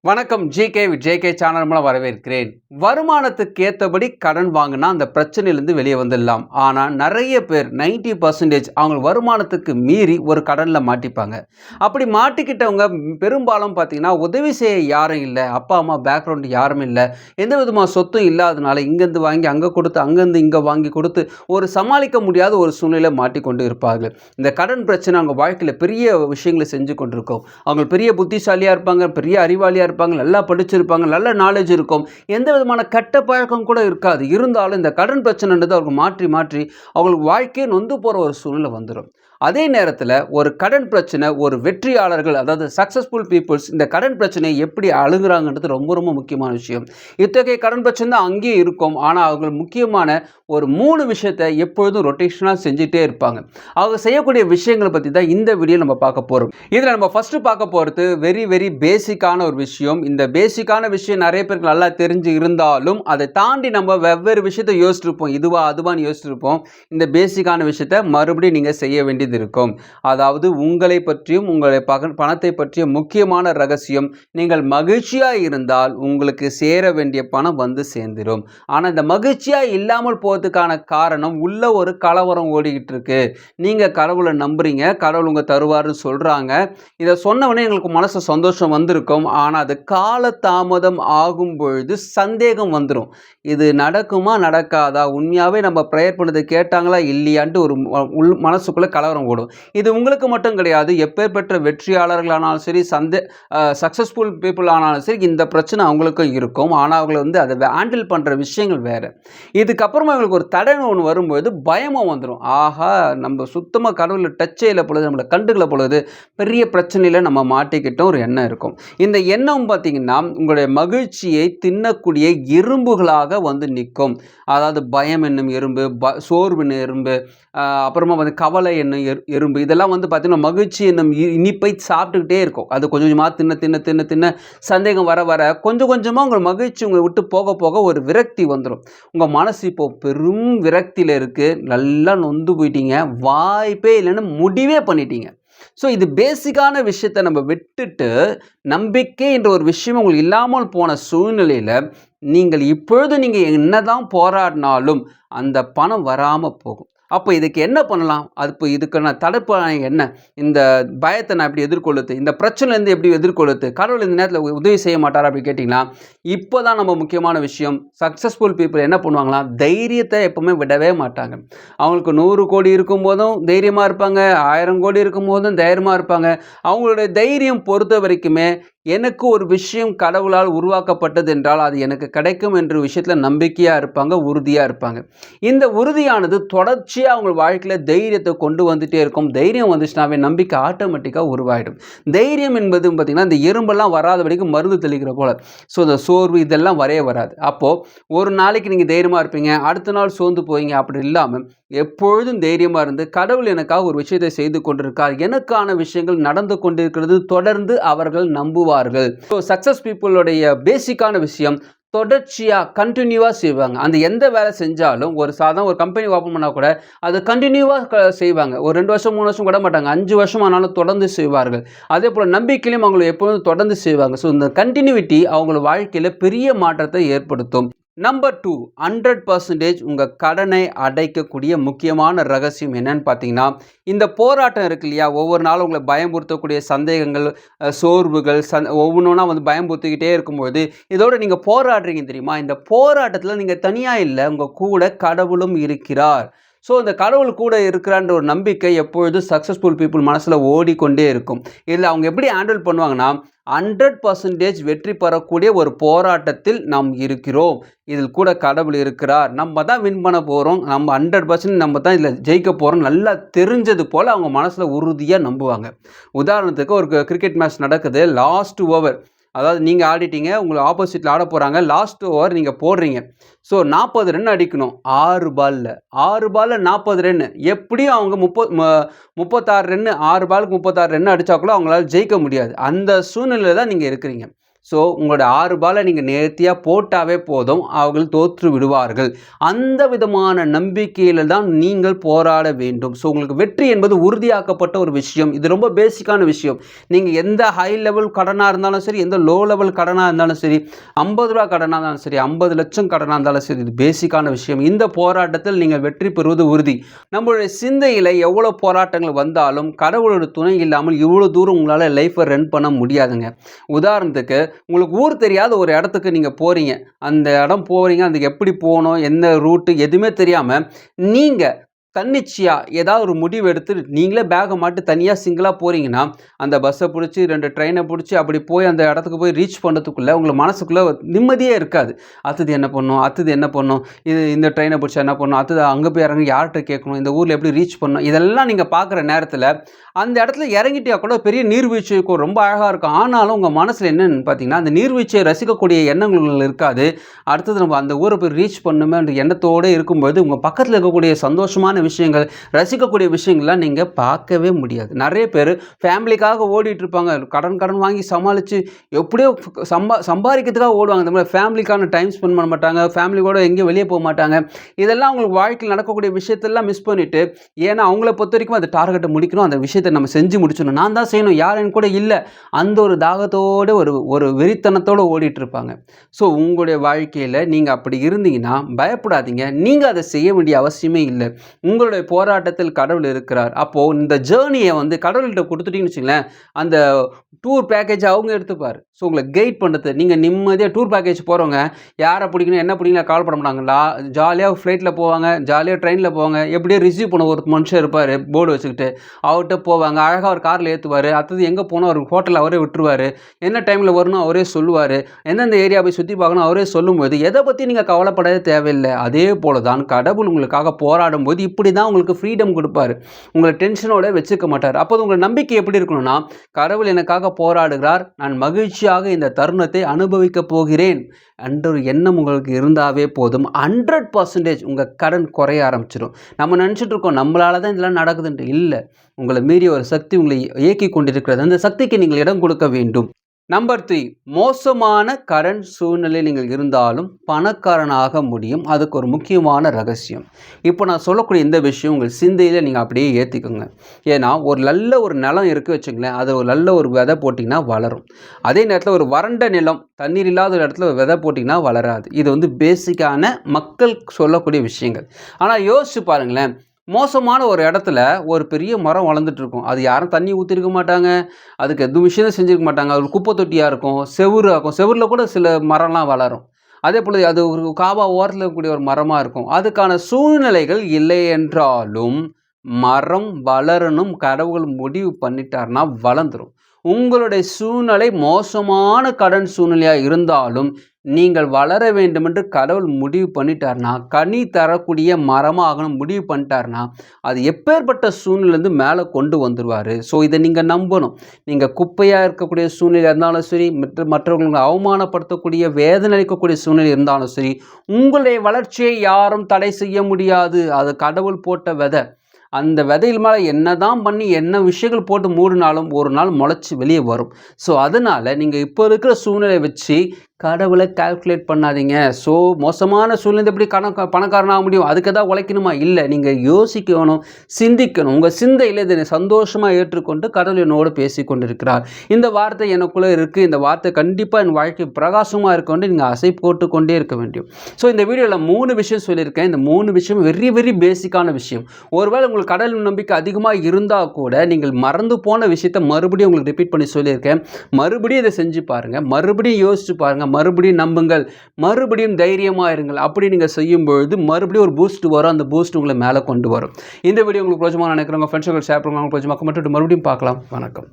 வணக்கம். JK channel மூலம் வரவேற்கிறேன். வருமானத்துக்கு ஏற்றபடி கடன் வாங்கினா அந்த பிரச்சனையிலேருந்து வெளியே வந்துடலாம். ஆனால் நிறைய பேர் 90% அவங்க வருமானத்துக்கு மீறி ஒரு கடனில் மாட்டிப்பாங்க. அப்படி மாட்டிக்கிட்டவங்க பெரும்பாலும் பார்த்தீங்கன்னா உதவி செய்ய யாரும் இல்லை, அப்பா அம்மா பேக்ரவுண்டு யாரும் இல்லை, எந்த விதமான சொத்தும் இல்லாதனால இங்கேருந்து வாங்கி அங்கே கொடுத்து அங்கேருந்து இங்கே வாங்கி கொடுத்து ஒரு சமாளிக்க முடியாத ஒரு சூழ்நிலை மாட்டிக்கொண்டு இருப்பார்கள். இந்த கடன் பிரச்சனை அவங்க வாழ்க்கையில் பெரிய விஷயங்களை செஞ்சு கொண்டிருக்கோம். அவங்க பெரிய புத்திசாலியாக இருப்பாங்க, பெரிய அறிவாளியாக இருப்பாங்க, நல்லா படிச்சிருப்பாங்க, நல்ல நாலேஜ் இருக்கும், எந்த விதமான கெட்ட பழக்கம் கூட இருக்காது. இருந்தாலும் இந்த கடன் பிரச்சனைன்றது அவருக்கு மாற்றி மாற்றி அவங்களுக்கு வாழ்க்கையை நொந்து போகிற ஒரு சூழ்நிலை வந்துடும். அதே நேரத்தில் ஒரு கடன் பிரச்சனை ஒரு வெற்றியாளர்கள், அதாவது சக்ஸஸ்ஃபுல் பீப்புள்ஸ் இந்த கடன் பிரச்சனையை எப்படி அணுகுறாங்கன்றது ரொம்ப ரொம்ப முக்கியமான விஷயம். இத்தகைய கடன் பிரச்சனை தான் அங்கேயும் இருக்கும். ஆனால் அவங்க முக்கியமான ஒரு 3 விஷயத்தை எப்பொழுதும் ரொட்டேஷனாக செஞ்சுட்டே இருப்பாங்க. அவங்க செய்யக்கூடிய விஷயங்களை பற்றி தான் இந்த வீடியோ நம்ம பார்க்க போகிறோம். இதில் நம்ம ஃபஸ்ட்டு பார்க்க போகிறது வெரி பேசிக்கான ஒரு விஷயம். இந்த பேசிக்கான விஷயம் நிறைய பேருக்கு நல்லா தெரிஞ்சு இருந்தாலும் அதை தாண்டி நம்ம வெவ்வேறு விஷயத்தை யோசிச்சிருப்போம். இதுவா அதுவான்னு யோசிச்சிருப்போம். இந்த பேசிக்கான விஷயத்தை மறுபடியும் நீங்கள் செய்ய வேண்டியது இருக்கும். அதாவது உங்களை பற்றியும் உங்களுடைய பணத்தை பற்றிய முக்கியமான ரகசியம், நீங்கள் மகிழ்ச்சியாக இருந்தால் உங்களுக்கு சேர வேண்டிய பணம் வந்து சேர்ந்துடும். ஆனால் இந்த மகிழ்ச்சியாக இல்லாமல் போகிறதுக்கான காரணம் உள்ள ஒரு கலவரம் ஓடிக்கிட்டு இருக்கு. நீங்கள் கடவுளை நம்புறீங்க, கடவுள் உங்க தருவார்னு சொல்கிறாங்க. இதை சொன்னவொடனே எங்களுக்கு மனசு சந்தோஷம் வந்திருக்கும். ஆனால் அது கால தாமதம் ஆகும் பொழுது சந்தேகம் வந்துடும். இது நடக்குமா நடக்காதா, உண்மையாகவே நம்ம ப்ரேயர் பண்ணதை கேட்டாங்களா இல்லையான்ட்டு ஒரு மனசுக்குள்ளே கலவரம் ஓடும். இது உங்களுக்கு மட்டும் கிடையாது, எப்பேற்பட்ட வெற்றியாளர்களானாலும் சரி, சக்ஸஸ்ஃபுல் பீப்புள் ஆனாலும் சரி, இந்த பிரச்சனை அவங்களுக்கும் இருக்கும். ஆனால் அவங்களை அதை ஹேண்டில் பண்ணுற விஷயங்கள் வேறு. இதுக்கப்புறமா அவங்களுக்கு ஒரு தடை ஒன்று வரும்போது பயமும் வந்துடும். ஆஹா, நம்ம சுத்தமாக கடவுளில் டச்சே இல்லை பொழுது, நம்மளை கண்டுக்கல பொழுது பெரிய பிரச்சனையில் நம்ம மாட்டிக்கிட்டோம் ஒரு எண்ணம் இருக்கும். இந்த எண்ணம் பார்த்திங்கன்னா உங்களுடைய மகிழ்ச்சியை தின்னக்கூடிய எறும்புகளாக வந்து நிற்கும். அதாவது பயம் என்னும் எறும்பு, சோர்வு எறும்பு, அப்புறமா வந்து கவலை என்னும் எறும்பு, இதெல்லாம் வந்து பார்த்திங்கன்னா மகிழ்ச்சி என்னும் இனிப்பை சாப்பிட்டுக்கிட்டே இருக்கும். அது கொஞ்சம் கொஞ்சமாக தின்ன சந்தேகம் வர வர கொஞ்சம் கொஞ்சமாக உங்கள் மகிழ்ச்சி உங்களை விட்டு போக போக ஒரு விரக்தி வந்துடும். உங்கள் மனசு இப்போது பெரும் விரக்தியில் இருக்குது, நல்லா நொந்து போயிட்டீங்க, வாய்ப்பே இல்லைன்னு முடிவே பண்ணிட்டீங்க. ஸோ இது பேசிக்கான விஷயத்தை நம்ம விட்டுட்டு நம்பிக்கை என்ற ஒரு விஷயம் உங்களுக்கு இல்லாமல் போன சூழ்நிலையில் நீங்கள் இப்பொழுது நீங்கள் என்னதான் போராடினாலும் அந்த பணம் வராமல் போகும். அப்போ இதுக்கு என்ன பண்ணலாம்? இதுக்கான தடுப்பு என்ன? இந்த பயத்தை நான் எப்படி எதிர்கொள்ளுது, இந்த பிரச்சனைலேருந்து எப்படி எதிர்கொள்ளுது, கடவுள் இந்த நேரத்தில் உதவி செய்ய மாட்டாரா அப்படி கேட்டிங்கன்னா, இப்போ தான் நம்ம முக்கியமான விஷயம். சக்ஸஸ்ஃபுல் பீப்புள் என்ன பண்ணுவாங்களா, தைரியத்தை எப்போவுமே விடவே மாட்டாங்க. அவங்களுக்கு 100 கோடி இருக்கும்போதும் தைரியமாக இருப்பாங்க, 1000 கோடி இருக்கும்போதும் தைரியமாக இருப்பாங்க. அவங்களுடைய தைரியம் பொறுத்த வரைக்குமே எனக்கு ஒரு விஷயம் கடவுளால் உருவாக்கப்பட்டது என்றால் அது எனக்கு கிடைக்கும் என்ற விஷயத்தில் நம்பிக்கையாக இருப்பாங்க, உறுதியாக இருப்பாங்க. இந்த உறுதியானது தொடர்ச்சியாக அவங்க வாழ்க்கையில் தைரியத்தை கொண்டு வந்துகிட்டே இருக்கும். தைரியம் வந்துச்சுனாவே நம்பிக்கை ஆட்டோமேட்டிக்காக உருவாயிடும். தைரியம் என்பது பார்த்திங்கன்னா இந்த எறும்பெல்லாம் வராத வரைக்கும் மருந்து தெளிக்கிற போல். ஸோ இந்த சோர்வு இதெல்லாம் வராது. அப்போது ஒரு நாளைக்கு நீங்கள் தைரியமாக இருப்பீங்க, அடுத்த நாள் சோர்ந்து போவீங்க. அப்படி இல்லாமல் எப்பொழுதும் தைரியமாக இருந்து கடவுள் எனக்காக ஒரு விஷயத்தை செய்து கொண்டிருக்கார், எனக்கான விஷயங்கள் நடந்து கொண்டிருக்கிறது தொடர்ந்து அவர்கள் நம்புவார்கள். ஸோ சக்ஸஸ் பீப்புளுடைய பேசிக்கான விஷயம் தொடர்ச்சியாக கண்டினியூவாக செய்வாங்க. அந்த எந்த வேலை செஞ்சாலும் ஒரு கம்பெனி ஓப்பன் பண்ணால் கூட அதை கண்டினியூவாக செய்வாங்க. ஒரு 2 வருஷம் 3 வருஷம் கூட மாட்டாங்க, 5 வருஷம் ஆனாலும் தொடர்ந்து செய்வார்கள். அதே போல் நம்பிக்கையிலும் அவங்களை எப்பொழுதும் தொடர்ந்து செய்வாங்க. ஸோ இந்த கண்டினியூட்டி அவங்கள வாழ்க்கையில் பெரிய மாற்றத்தை ஏற்படுத்தும். நம்பர் 2, 100% உங்கள் கடனை அடைக்கக்கூடிய முக்கியமான ரகசியம் என்னன்னு பார்த்தீங்கன்னா, இந்த போராட்டம் இருக்கு இல்லையா, ஒவ்வொரு நாளும் உங்களை பயமுறுத்தக்கூடிய சந்தேகங்கள், சோர்வுகள், ஒவ்வொன்றா வந்து பயமுறுத்திக்கிட்டே இருக்கும்போது இதோடு நீங்கள் போராடுறீங்க தெரியுமா, இந்த போராட்டத்தில் நீங்கள் தனியாக இல்லை, உங்கள் கூட கடவுளும் இருக்கிறார். ஸோ இந்த கடவுள் கூட இருக்கிறான்ற ஒரு நம்பிக்கை எப்பொழுதும் சக்ஸஸ்ஃபுல் பீப்புள் மனசில் ஓடிக்கொண்டே இருக்கும். இதில் அவங்க எப்படி ஹேண்டில் பண்ணுவாங்கன்னா, 100% வெற்றி பெறக்கூடிய ஒரு போராட்டத்தில் நாம் இருக்கிறோம், இதில் கூட கடவுள் இருக்கிறார், நம்ம தான் வின் பண்ண போகிறோம், நம்ம 100% நம்ம தான் இதில் ஜெயிக்க போகிறோம் நல்லா தெரிஞ்சது போல் அவங்க மனசில் உறுதியாக நம்புவாங்க. உதாரணத்துக்கு ஒரு கிரிக்கெட் மேட்ச் நடக்குது, லாஸ்ட் ஓவர், அதாவது நீங்கள் ஆடிட்டீங்க, உங்களை ஆப்போசிட்டில் ஆட போகிறாங்க, லாஸ்ட் ஓவர் நீங்கள் போடுறீங்க. ஸோ 40 ரன் அடிக்கணும் 6 பாலில் 40 ரன். எப்படியும் அவங்க 36 ரன், 6 பாலுக்கு 36 ரன் அடித்தா கூட அவங்களால ஜெயிக்க முடியாது. அந்த சூழ்நிலையில் தான் நீங்கள் இருக்கிறீங்க. ஸோ உங்களோட 6 பாலை நீங்கள் நேர்த்தியாக போட்டாவே போதும், அவர்கள் தோற்று விடுவார்கள். அந்த விதமான நம்பிக்கையில் தான் நீங்கள் போராட வேண்டும். ஸோ உங்களுக்கு வெற்றி என்பது உறுதியாக்கப்பட்ட ஒரு விஷயம். இது ரொம்ப பேசிக்கான விஷயம். நீங்கள் எந்த ஹை லெவல் கடனாக இருந்தாலும் சரி, எந்த லோ லெவல் கடனாக இருந்தாலும் சரி, 50 ரூபா கடனாக இருந்தாலும் சரி, 50 லட்சம் கடனாக இருந்தாலும் சரி, இது பேசிக்கான விஷயம். இந்த போராட்டத்தில் நீங்கள் வெற்றி பெறுவது உறுதி. நம்மளுடைய சிந்தையில் எவ்வளோ போராட்டங்கள் வந்தாலும் கடவுளோட துணை இல்லாமல் இவ்வளோ தூரம் உங்களால் லைஃப்பை ரன் பண்ண முடியாதுங்க. உதாரணத்துக்கு உங்களுக்கு ஊர் தெரியாத ஒரு இடத்துக்கு நீங்கள் போகிறீங்க. அந்த இடம் போகிறீங்க, அதுக்கு எப்படி போகணும், என்ன ரூட்டு எதுவுமே தெரியாமல் நீங்கள் தன்னிச்சையாக ஏதாவது ஒரு முடிவு எடுத்து நீங்களே பேகை மாட்டி தனியாக சிங்கிளாக போகிறீங்கன்னா, அந்த பஸ்ஸை பிடிச்சி 2 ட்ரெயினை பிடிச்சி அப்படி போய் அந்த இடத்துக்கு போய் ரீச் பண்ணுறதுக்குள்ளே உங்களுக்கு மனசுக்குள்ளே நிம்மதியே இருக்காது. அடுத்தது என்ன பண்ணணும், அடுத்தது என்ன பண்ணணும், இந்த ட்ரெயினை பிடிச்சா என்ன பண்ணணும், அடுத்தது அங்கே போய் இறங்கி யார்கிட்ட கேட்கணும், இந்த ஊரில் எப்படி ரீச் பண்ணணும், இதெல்லாம் நீங்கள் பார்க்குற நேரத்தில் அந்த இடத்துல இறங்கிட்டியா கூட பெரிய நீர்வீழ்ச்சி இருக்கும், ரொம்ப அழகாக இருக்கும். ஆனாலும் உங்கள் மனசில் என்னென்னு பார்த்தீங்கன்னா, அந்த நீர்வீழ்ச்சியை ரசிக்கக்கூடிய எண்ணங்கள் இருக்காது. அடுத்தது நம்ம அந்த ஊரை போய் ரீச் பண்ணுமே என்ற எண்ணத்தோடு இருக்கும்போது உங்கள் பக்கத்தில் இருக்கக்கூடிய சந்தோஷமான விஷயங்கள், ரசிக்கக்கூடிய விஷயங்கள்லாம் நீங்கள் பார்க்கவே முடியாது. நிறைய பேர் ஃபேமிலிக்காக ஓடிட்டு இருப்பாங்க. கடன் வாங்கி சமாளித்து எப்படியோ சம்பாதிக்கிறதுக்காக ஓடுவாங்க. இந்த மாதிரி ஃபேமிலிக்கான டைம் ஸ்பெண்ட் பண்ண மாட்டாங்க, ஃபேமிலியோட எங்கேயும் வெளியே போக மாட்டாங்க. இதெல்லாம் அவங்களுக்கு வாழ்க்கையில் நடக்கக்கூடிய விஷயத்தெல்லாம் மிஸ் பண்ணிவிட்டு, ஏன்னா அவங்கள பொறுத்த வரைக்கும் அந்த டார்கெட்டை முடிக்கணும், அந்த விஷயத்தை நம்ம செஞ்சு முடிச்சிடணும், நான் தான் செய்யணும், யார் என் கூட இல்லை, அந்த ஒரு தாகத்தோடு ஒரு வெறித்தனத்தோடு ஓடிட்டு இருப்பாங்க. ஸோ உங்களுடைய வாழ்க்கையில் நீங்கள் அப்படி இருந்தீங்கன்னா பயப்படாதீங்க. நீங்கள் அதை செய்ய வேண்டிய அவசியமே இல்லை. உங்களுடைய போராட்டத்தில் கடவுள் இருக்கிறார். அப்போது இந்த ஜேர்னியை கடவுள்கிட்ட கொடுத்துட்டீங்கன்னு வச்சுங்களேன், அந்த டூர் பேக்கேஜ் அவங்க எடுத்துப்பார். ஸோ உங்களை கைட் பண்ணுறது, நீங்கள் நிம்மதியாக டூர் பேக்கேஜ் போகிறவங்க யாரை பிடிக்கணும் என்ன பிடிக்கணும் கவலைப்பட மாட்டாங்களா, ஜாலியாக ஃப்ளைட்டில் போவாங்க, ஜாலியாக ட்ரெயினில் போவாங்க, எப்படியோ ரிசீவ் பண்ண ஒரு மனுஷன் இருப்பார் போர்டு வச்சுக்கிட்டு, அவர்கிட்ட போவாங்க, அழகாக ஒரு காரில் ஏற்றுவார். அடுத்தது எங்கே போனோம் அவர் ஹோட்டலில் அவரே விட்டுருவார், என்ன டைமில் வரணும் அவரே சொல்லுவார், எந்தெந்த ஏரியா போய் சுற்றி பார்க்கணும் அவரே சொல்லும்போது எதை பற்றி நீங்கள் கவலைப்படவே தேவையில்லை. அதே போல தான் கடவுள் உங்களுக்காக போராடும் போது இப்படி தான் உங்களுக்கு ஃப்ரீடம் கொடுப்பார். உங்களை டென்ஷனோட வச்சுக்க மாட்டார். அப்போது உங்கள் நம்பிக்கை எப்படி இருக்கணும்னா, கடவுள் எனக்காக போராடுகிறார், நான் மகிழ்ச்சியாக இந்த தருணத்தை அனுபவிக்க போகிறேன் என்ற ஒரு எண்ணம் உங்களுக்கு இருந்தாவே போதும். 100% உங்கள் கடன் குறைய ஆரம்பிச்சிடும். நம்ம நினச்சிட்டு இருக்கோம் நம்மளால தான் இதெல்லாம் நடக்குதுன்ட்டு. இல்லை, உங்களை மீறி ஒரு சக்தி உங்களை இயக்கி கொண்டிருக்கிறது. அந்த சக்திக்கு நீங்கள் இடம் கொடுக்க வேண்டும். நம்பர் 3, மோசமான கடன் சூழ்நிலை நீங்கள் இருந்தாலும் பணக்காரனாக முடியும். அதுக்கு ஒரு முக்கியமான ரகசியம். இப்போ நான் சொல்லக்கூடிய இந்த விஷயம் உங்கள் சிந்தையில் நீங்கள் அப்படியே ஏற்றிக்கோங்க. ஏன்னா ஒரு நல்ல ஒரு நிலம் இருக்குது வச்சுங்களேன், அதை ஒரு நல்ல ஒரு விதை போட்டிங்கன்னா வளரும். அதே நேரத்தில் ஒரு வறண்ட நிலம், தண்ணீர் இல்லாத ஒரு இடத்துல விதை போட்டிங்கன்னா வளராது. இது பேசிக்கான மக்கள் சொல்லக்கூடிய விஷயங்கள். ஆனால் யோசிச்சு பாருங்களேன், மோசமான ஒரு இடத்துல ஒரு பெரிய மரம் வளர்ந்துட்டுருக்கும். அது யாரும் தண்ணி ஊற்றிருக்க மாட்டாங்க, அதுக்கு எதுவும் விஷயம் செஞ்சுருக்க மாட்டாங்க. அது குப்பை தொட்டியாக இருக்கும், செவுரு இருக்கும், செவுரில் கூட சில மரம்லாம் வளரும். அதே போல் அது ஒரு காபா ஓரத்தில் இருக்கக்கூடிய ஒரு மரமாக இருக்கும். அதுக்கான சூழ்நிலைகள் இல்லை என்றாலும் மரம் வளரணும் கடவுள் முடிவு பண்ணிட்டார்னா வளர்ந்துடும். உங்களுடைய சூழ்நிலை மோசமான கடன் சூழ்நிலையாக இருந்தாலும் நீங்கள் வளர வேண்டும் என்று கடவுள் முடிவு பண்ணிட்டார்னா, கனி தரக்கூடிய மரமாகணும் முடிவு பண்ணிட்டார்னா, அது எப்பேற்பட்ட சூழ்நிலேருந்து மேலே கொண்டு வந்துடுவார். ஸோ இதை நீங்கள் நம்பணும். நீங்கள் குப்பையாக இருக்கக்கூடிய சூழ்நிலை இருந்தாலும் சரி, மற்றவர்களை அவமானப்படுத்தக்கூடிய வேதனை அளிக்கக்கூடிய சூழ்நிலை இருந்தாலும் சரி, உங்களுடைய வளர்ச்சியை யாரும் தடை செய்ய முடியாது. அது கடவுள் போட்ட விதை. அந்த விதையில் மேலே என்ன தான் பண்ணி என்ன விஷயங்கள் போட்டு மூடினாலும் ஒரு நாள் முளைச்சி வெளியே வரும். ஸோ அதனால் நீங்கள் இப்போ இருக்கிற சூழ்நிலையை வச்சு கடவுளை கால்குலேட் பண்ணாதீங்க. ஸோ மோசமான சூழ்நிலை எப்படி பணக்காரனாக முடியும், அதுக்கு தான் உழைக்கணுமா? இல்லை, நீங்கள் யோசிக்கணும், சிந்திக்கணும். உங்கள் சிந்தையில் இதை சந்தோஷமாக ஏற்றுக்கொண்டு கடவுள் என்னோடு பேசி கொண்டிருக்கிறார். இந்த வார்த்தை எனக்குள்ளே இருக்குது, இந்த வார்த்தை கண்டிப்பாக என் வாழ்க்கை பிரகாசமாக இருக்கொண்டு நீங்கள் அசை போட்டு கொண்டே இருக்க வேண்டும். ஸோ இந்த வீடியோவில் 3 விஷயம் சொல்லியிருக்கேன். இந்த 3 விஷயம் வெரி வெரி பேசிக்கான விஷயம். ஒருவேளை உங்களுக்கு கடவுள் நம்பிக்கை அதிகமாக இருந்தால் கூட நீங்கள் மறந்து போன விஷயத்தை மறுபடியும் உங்களுக்கு ரிப்பீட் பண்ணி சொல்லியிருக்கேன். மறுபடியும் இதை செஞ்சு பாருங்கள், மறுபடியும் யோசிச்சு பாருங்கள், மறுபடியும் நம்புங்கள், மறுபடியும் தைரியமாக இருங்கள். அப்படி நீங்கள் செய்யும்பொழுது மறுபடியும் ஒரு பூஸ்ட் வரும். அந்த பூஸ்ட் உங்களை மேலே கொண்டு வரும். இந்த வீடியோ உங்களுக்கு பிரோஜனமாக நினைக்கிறவங்க ஃப்ரெண்ட்ஸுக்கு ஷேர் பண்ணுவாங்க. பிரோஜனமாக மட்டும் மறுபடியும் பார்க்கலாம். வணக்கம்.